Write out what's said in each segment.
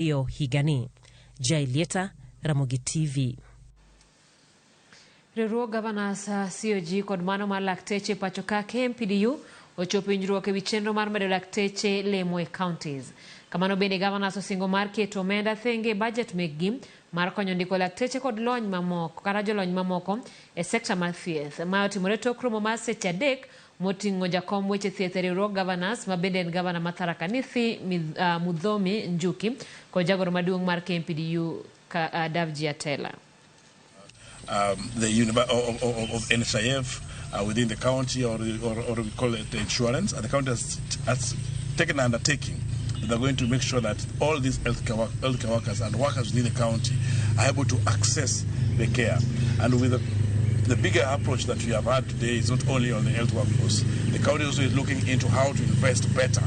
Iyo higani. Jailieta, Ramogi TV. Winjruok Governors COG kod mano mar lakteche pacho ka KMPDU ochopo winjruok ewi chenro mar medo lakteche lemo e kauntis. Kamano bende Governors osingo mar keto omenda thenge budget mekgi mar konyo ndiko lakteche kod lony mamoko kata jolony mamoko e sekta mar thieth. Ma otimore tok romo mar seche 3 moting'o jakom weche thieth e Winjruok Governors ma bende en Governor ma Tharaka Nithi Mudhomi Njuki kod jagoro maduong' mar KMPDU Davji Atela. The of NHIF within the county, or we call it the insurance, and the county has taken an undertaking. They're going to make sure that all these healthcare workers and workers within the county are able to access the care. And with the bigger approach that we have had today is not only on the health workforce. The county also is looking into how to invest better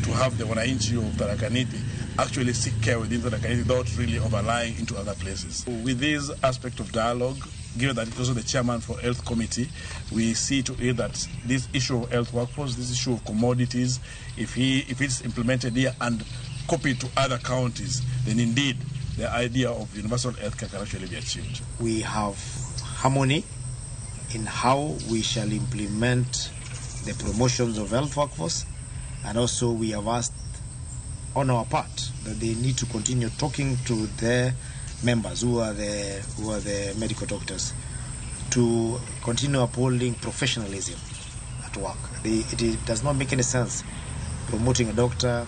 to have the wananchi of Tharaka Nithi actually seek care within Tharaka Nithi without really overlying into other places. With this aspect of dialogue, given that it's also the chairman for health committee, we see to it that this issue of health workforce, this issue of commodities, if it's implemented here and copied to other counties, then indeed the idea of universal health care can actually be achieved. We have harmony in how we shall implement the promotions of health workforce, and also we have asked on our part that they need to continue talking to their members who are the medical doctors to continue upholding professionalism at work. It does not make any sense promoting a doctor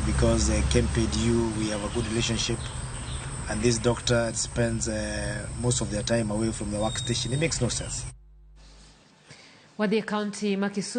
because KMPDU we have a good relationship and this doctor spends most of their time away from the workstation. It makes no sense. Wadhi County Makisu